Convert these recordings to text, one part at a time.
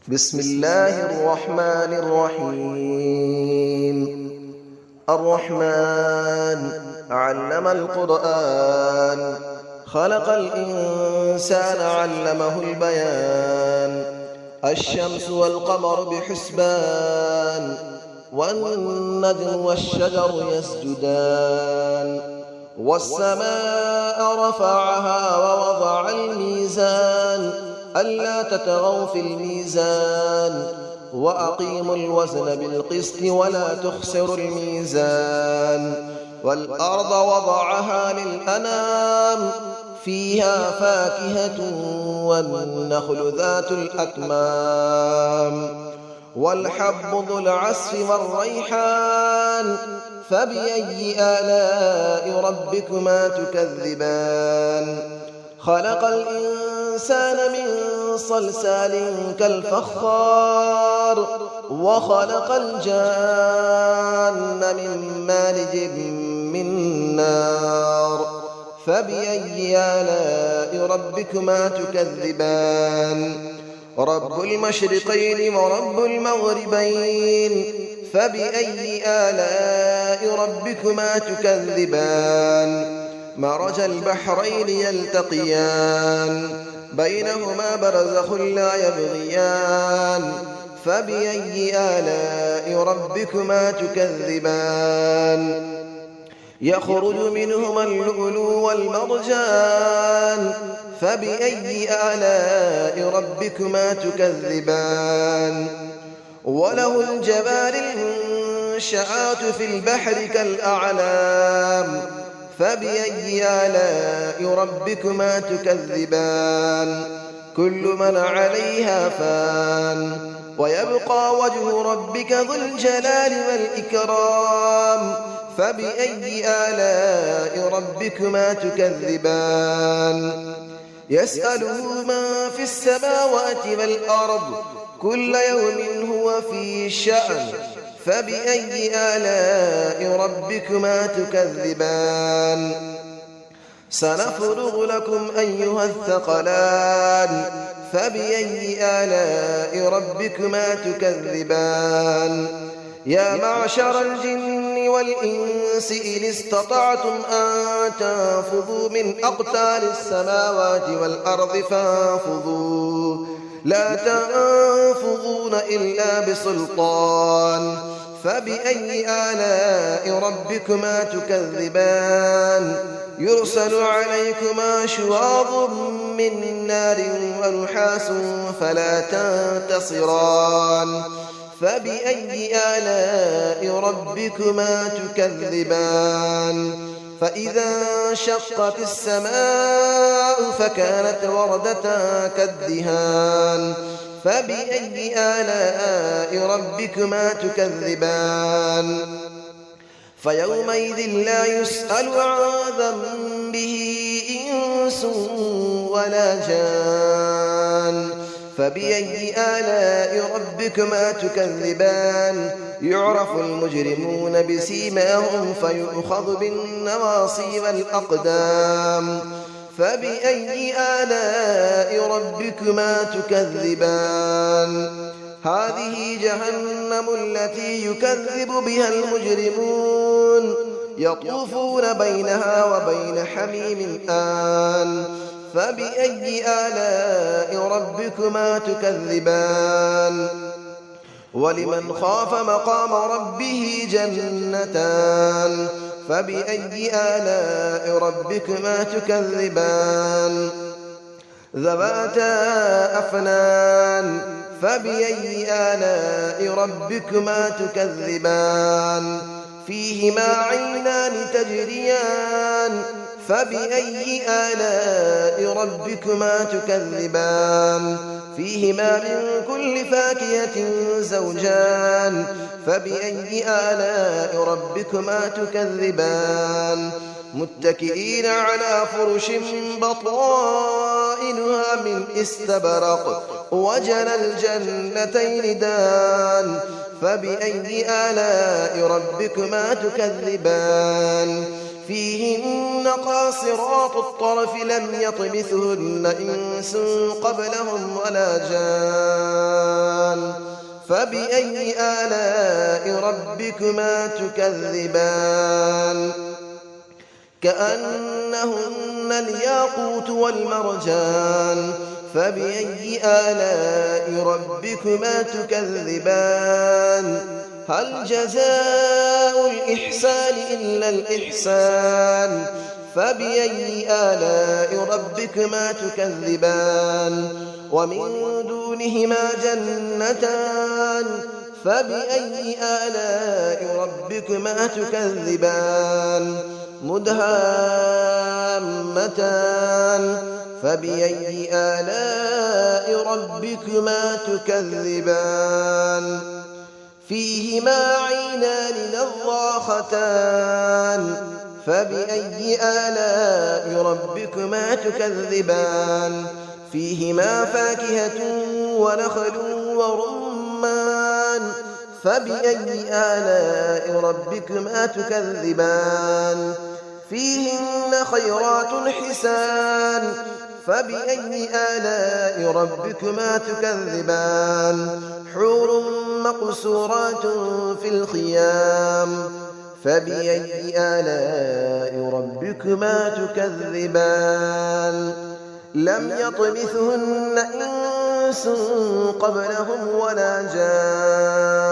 بسم الله الرحمن الرحيم. الرحمن علم القرآن، خلق الإنسان علمه البيان. الشمس والقمر بحسبان، والنجم والشجر يسجدان. والسماء رفعها ووضع الميزان، ألا تطغوا في الميزان، وأقيموا الوزن بالقسط ولا تخسروا الميزان. والأرض وضعها للأنام، فيها فاكهة والنخل ذات الأكمام. والحب ذو العصف والريحان، فبأي آلاء ربكما تكذبان. خلق الإنسان من صلصال كالفخار، وخلق الجان من مارج من نار. فبأي آلاء ربكما تكذبان. رب المشرقين ورب المغربين، فبأي آلاء ربكما تكذبان. مرج البحرين يلتقيان، بينهما برزخ لا يبغيان. فبأي آلاء ربكما تكذبان. يخرج منهما اللؤلؤ والمرجان، فبأي آلاء ربكما تكذبان. وله الجوار المنشآت في البحر كالأعلام، فبأي آلاء ربكما تكذبان. كل من عليها فان، ويبقى وجه ربك ذو الجلال والإكرام. فبأي آلاء ربكما تكذبان. يسأله من في السماوات والأرض، كل يوم هو في شأن. فبأي آلاء ربكما تكذبان. سنفرغ لكم أيها الثقلان، فبأي آلاء ربكما تكذبان. يا معشر الجن والإنس إن استطعتم أن تنفذوا من أقطار السماوات والأرض فانفذوا، لا تنفذون إلا بسلطان. فبأي آلاء ربكما تكذبان. يرسل عليكما شواظ من نار ونحاس فلا تنتصران. فبأي آلاء ربكما تكذبان. فإذا انشقت السماء فكانت وردة كالدهان. فبأي آلاء ربكما تكذبان. فيومئذ لا يسأل عن ذنبه إنس ولا جان. فبأي آلاء ربكما تكذبان. يعرف المجرمون بسيماهم فيؤخذ بالنواصي والأقدام. فبأي آلاء ربكما تكذبان. هذه جهنم التي يكذب بها المجرمون، يطوفون بينها وبين حميم آن. فبأي آلاء ربكما تكذبان. ولمن خاف مقام ربه جنتان. فبأي آلاء ربكما تكذبان. ذواتا أفنان. فبأي آلاء ربكما تكذبان. فيهما عينان تجريان. فبأي آلاء ربكما تكذبان. فيهما من كل فاكهة زوجان. فبأي آلاء ربكما تكذبان. متكئين على فرش بطائنها من استبرق، وجنى الجنتين دان. فبأي آلاء ربكما تكذبان. فيهن قاصرات الطرف لم يطمثهن إنس قبلهم ولا جان. فبأي آلاء ربكما تكذبان كأنهن الياقوت والمرجان فبأي آلاء ربكما تكذبان هل جزاء الإحسان إلا الإحسان فبأي آلاء ربكما تكذبان ومن دونهما جنتان فبأي آلاء ربكما تكذبان مدهامتان فبأي آلاء ربكما تكذبان فيهما عينان نضاختان فبأي آلاء ربكما تكذبان فيهما فاكهة ونخل ورمان فبأي آلاء ربكما تكذبان فيهن خيرات حسان فبأي آلاء ربكما تكذبان حور مقصورات في الخيام فبأي آلاء ربكما تكذبان لم يطمثهن إنس قبلهم ولا جان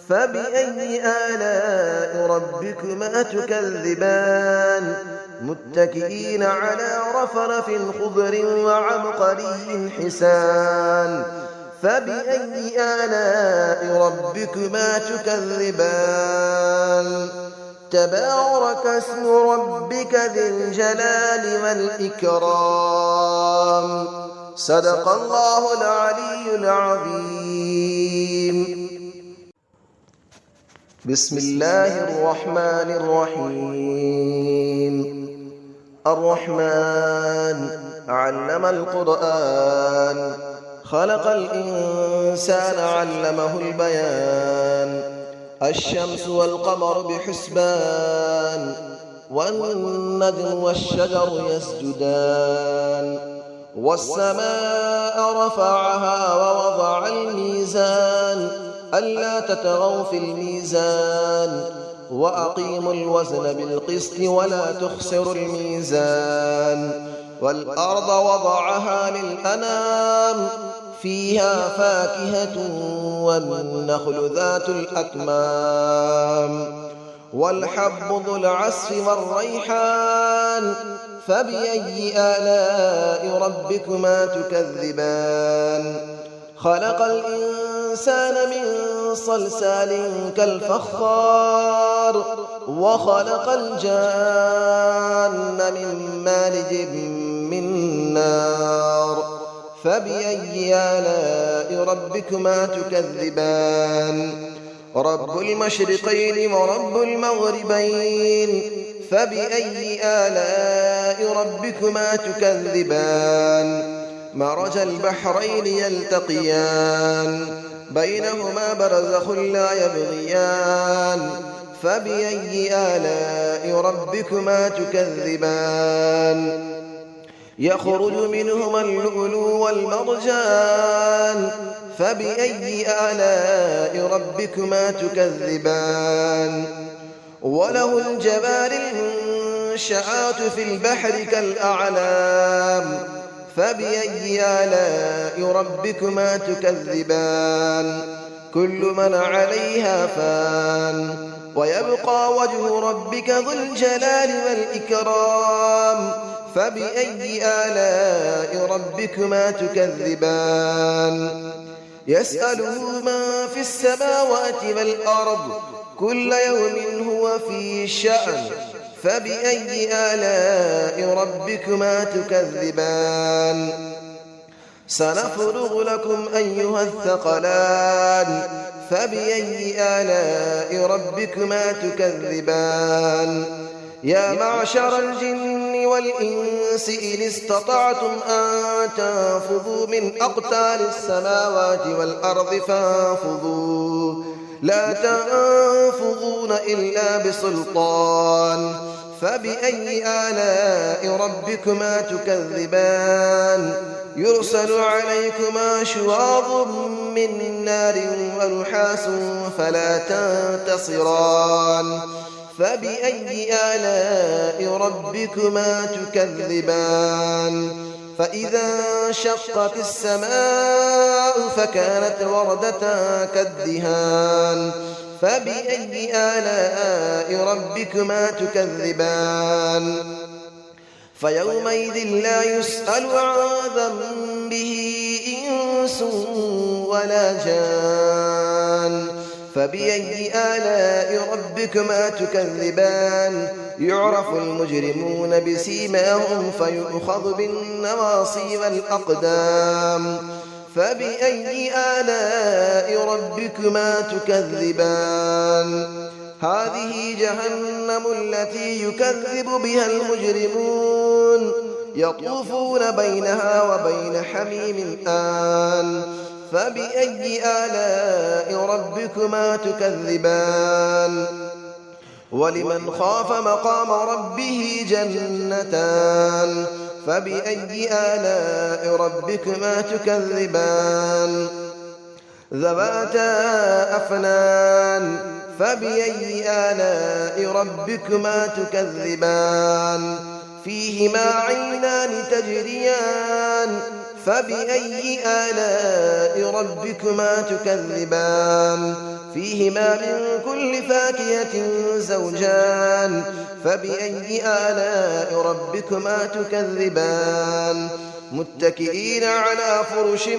فبأي آلاء ربكما تكذبان متكئين على رفرف خضر وعبقري حسان فبأي آلاء ربكما تكذبان تبارك اسم ربك ذي الجلال والإكرام صدق الله العلي العظيم بسم الله الرحمن الرحيم الرحمن علم القرآن خلق الإنسان علمه البيان الشمس والقمر بحسبان والنجم والشجر يسجدان والسماء رفعها ووضع الميزان ألا تطغوا في الميزان وأقيموا الوزن بالقسط ولا تخسروا الميزان والأرض وضعها للأنام فيها فاكهة والنخل ذات الأكمام والحب ذو العصف والريحان فبأي آلاء ربكما تكذبان خلق الإنسان من صلصال كالفخار وخلق الجان من مارج من نار فبأي آلاء ربكما تكذبان رب المشرقين ورب المغربين فبأي آلاء ربكما تكذبان مرج البحرين يلتقيان بينهما برزخ لا يبغيان فبأي آلاء ربكما تكذبان يخرج منهما اللؤلؤ والمرجان فبأي آلاء ربكما تكذبان وله الجبال المنشآت في البحر كالأعلام فبأي آلاء ربكما تكذبان كل من عليها فان ويبقى وجه ربك ذو الجلال والإكرام فبأي آلاء ربكما تكذبان يسأله من في السماوات والأرض كل يوم هو في شأن فبأي آلاء ربكما تكذبان سنفرغ لكم أيها الثقلان فبأي آلاء ربكما تكذبان يا معشر الجن والإنس إن استطعتم أن تنفذوا من أقطار السماوات والأرض فانفذوا لا تنفذون إلا بسلطان فبأي آلاء ربكما تكذبان يرسل عليكما شواظ من نار ونحاس فلا تنتصران فبأي آلاء ربكما تكذبان فإذا انشقت السماء فكانت وردة كالدهان فبأي آلاء ربكما تكذبان فيومئذ لا يسأل عن ذنبه إنس ولا جان فبأي آلاء ربكما تكذبان يعرف المجرمون بسيماهم فيؤخذ بالنواصي والأقدام فبأي آلاء ربكما تكذبان هذه جهنم التي يكذب بها المجرمون يطوفون بينها وبين حميم آن فبأي آلاء ربكما تكذبان ولمن خاف مقام ربه جنتان فبأي آلاء ربكما تكذبان ذواتا أفنان فبأي آلاء ربكما تكذبان فيهما عينان تجريان فبأي آلاء ربكما تكذبان فيهما من كل فاكهة زوجان فبأي آلاء ربكما تكذبان متكئين على فرش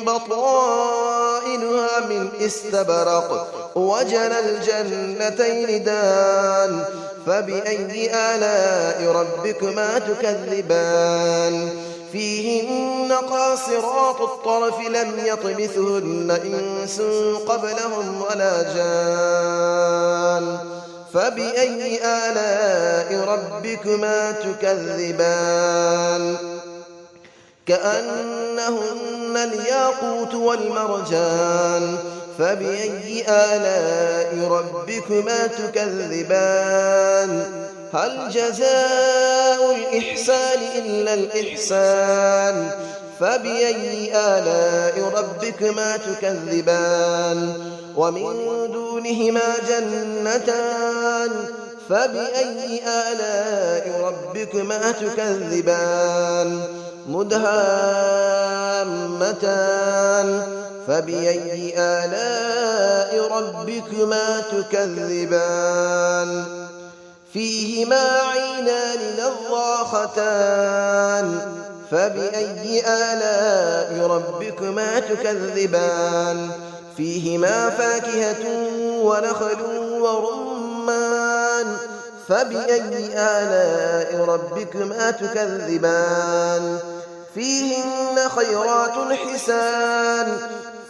بطائنها من استبرق وجنى الجنتين دان فبأي آلاء ربكما تكذبان فيهن قاصرات الطرف لم يطمثهن إنس قبلهم ولا جان فبأي آلاء ربكما تكذبان كأنهن الياقوت والمرجان فبأي آلاء ربكما تكذبان هل جزاء الإحسان إلا الإحسان فبأي آلاء ربكما تكذبان ومن دونهما جنتان فبأي آلاء ربكما تكذبان مدهامتان فبأي آلاء ربكما تكذبان فيهما عينان نضاختان فبأي آلاء ربكما تكذبان فيهما فاكهة ونخل ورمان فبأي آلاء ربكما تكذبان فيهن خيرات حسان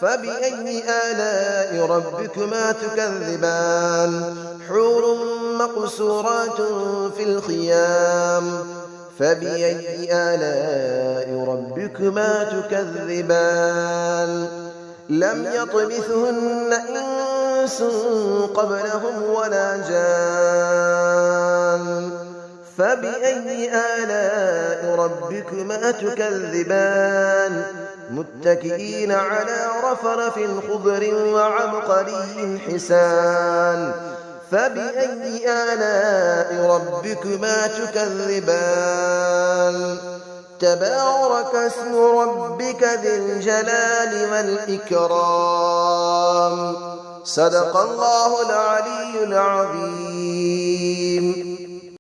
فبأي آلاء ربكما تكذبان حور مقصورات في الخيام فبأي آلاء ربكما تكذبان لم يطمثهن إنس قبلهم ولا جان فبأي آلاء ربكما تكذبان متكئين على رفرف خضر وعبقري حسان فبأي آلاء ربكما تكذبان تبارك اسم ربك ذي الجلال والإكرام صدق الله العلي العظيم.